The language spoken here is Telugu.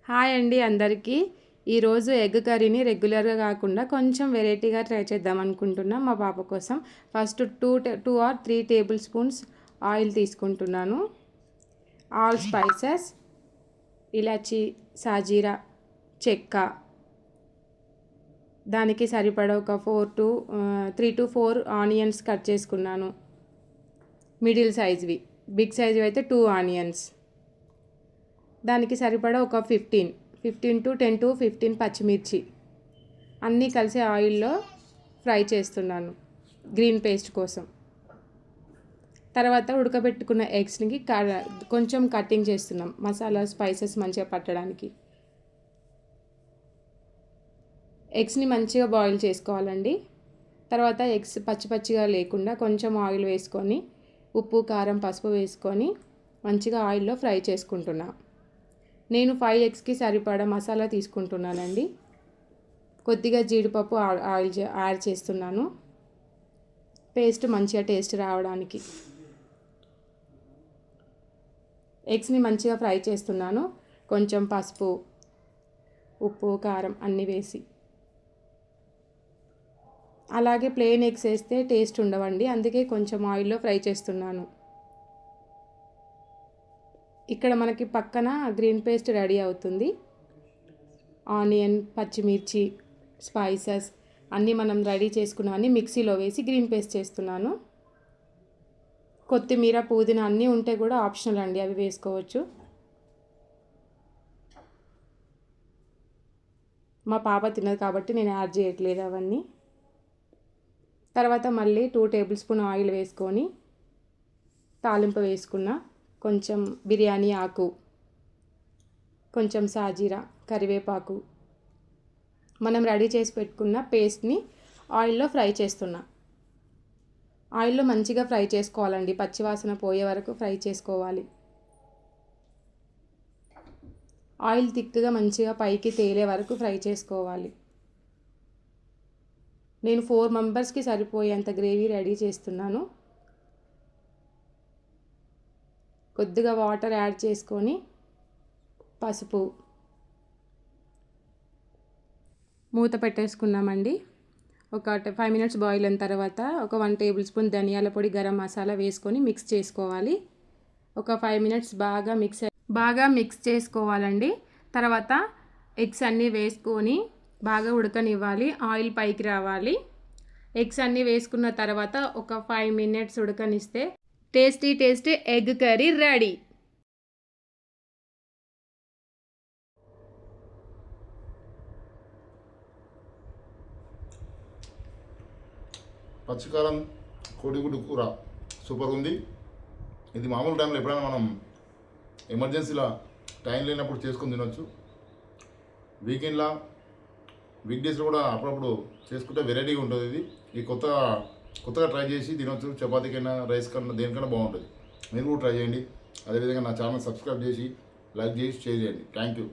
హాయ్ అండి అందరికీ. ఈరోజు ఎగ్ కర్రీని రెగ్యులర్గా కాకుండా కొంచెం వెరైటీగా ట్రై చేద్దాం అనుకుంటున్నాం మా పాప కోసం. First 2 or 3 table spoons oil తీసుకుంటున్నాను. ఆల్ స్పైసెస్, ఇలాచి, సాజీరా, చెక్క, దానికి సరిపడా ఒక 3 to 4 ఆనియన్స్ కట్ చేసుకున్నాను. మిడిల్ సైజ్వి, బిగ్ సైజ్వి అయితే 2 ఆనియన్స్. దానికి సరిపడా ఒక 10 to 15 పచ్చిమిర్చి అన్నీ కలిసి ఆయిల్లో ఫ్రై చేస్తున్నాను గ్రీన్ పేస్ట్ కోసం. తర్వాత ఉడకబెట్టుకున్న ఎగ్స్ని కొంచెం కటింగ్ చేస్తున్నాం మసాలా స్పైసెస్ మంచిగా పట్టడానికి. ఎగ్స్ని మంచిగా బాయిల్ చేసుకోవాలండి. తర్వాత ఎగ్స్ పచ్చిగా లేకుండా కొంచెం ఆయిల్ వేసుకొని ఉప్పు, కారం, పసుపు వేసుకొని మంచిగా ఆయిల్లో ఫ్రై చేసుకుంటున్నా. నేను 5 ఎగ్స్కి సరిపడా మసాలా తీసుకుంటున్నానండి. కొద్దిగా జీడిపప్పు ఆయిల్ యాడ్ చేస్తున్నాను, పేస్ట్ మంచిగా టేస్ట్ రావడానికి. ఎగ్స్ని మంచిగా ఫ్రై చేస్తున్నాను, కొంచెం పసుపు, ఉప్పు, కారం అన్నీ వేసి. అలాగే ప్లెయిన్ ఎగ్స్ వేస్తే టేస్ట్ ఉండవండి, అందుకే కొంచెం ఆయిల్లో ఫ్రై చేస్తున్నాను. ఇక్కడ మనకి పక్కన గ్రీన్ పేస్ట్ రెడీ అవుతుంది. ఆనియన్, పచ్చిమిర్చి, స్పైసెస్ అన్నీ మనం రెడీ చేసుకున్నవన్నీ మిక్సీలో వేసి గ్రీన్ పేస్ట్ చేస్తున్నాను. కొత్తిమీర, పుదీనా అన్నీ ఉంటే కూడా ఆప్షనల్ అండి, అవి వేసుకోవచ్చు. మా పాప తినదు కాబట్టి నేను యాడ్ చేయట్లేదు అవన్నీ. తర్వాత మళ్ళీ 2 టేబుల్ స్పూన్ ఆయిల్ వేసుకొని తాలింపు వేసుకున్న. కొంచెం బిర్యానీ ఆకు, కొంచెం సాజీరా, కరివేపాకు, మనం రెడీ చేసి పెట్టుకున్న పేస్ట్ని ఆయిల్లో ఫ్రై చేస్తున్నా. ఆయిల్లో మంచిగా ఫ్రై చేసుకోవాలండి, పచ్చివాసన పోయే వరకు ఫ్రై చేసుకోవాలి. ఆయిల్ థిక్గా మంచిగా పైకి తేలే వరకు ఫ్రై చేసుకోవాలి. నేను 4 మెంబర్స్కి సరిపోయేంత గ్రేవీ రెడీ చేస్తున్నాను. కొద్దిగా వాటర్ యాడ్ చేసుకొని పసుపు, మూత పెట్టేసుకున్నామండి. ఒక 5 minutes బాయిల్ అయిన తర్వాత ఒక 1 టేబుల్ స్పూన్ ధనియాల పొడి, గరం మసాలా వేసుకొని మిక్స్ చేసుకోవాలి. ఒక 5 minutes బాగా మిక్స్ చేసుకోవాలండి. తర్వాత ఎగ్స్ అన్నీ వేసుకొని బాగా ఉడకనివ్వాలి, ఆయిల్ పైకి రావాలి. ఎగ్స్ అన్నీ వేసుకున్న తర్వాత ఒక 5 minutes ఉడకనిస్తే టేస్టీ ఎగ్ కర్రీ రెడీ. పచ్చికారం కోడిగుడ్డు కూర సూపర్ ఉంది. ఇది మామూలు టైంలో ఎప్పుడైనా మనం ఎమర్జెన్సీలో టైం లేనప్పుడు చేసుకొని తినొచ్చు. వీకెండ్లో, వీక్ డేస్లో కూడా అప్పుడప్పుడు చేసుకుంటే వెరైటీగా ఉంటుంది. ఇది కొత్తగా ట్రై చేసి తినొచ్చు. చపాతీకైనా, రైస్ కన్నా, దేనికైనా బాగుంటుంది. మీరు కూడా ట్రై చేయండి. అదేవిధంగా నా ఛానల్ సబ్స్క్రైబ్ చేసి, లైక్ చేసి, షేర్ చేయండి. Thank you.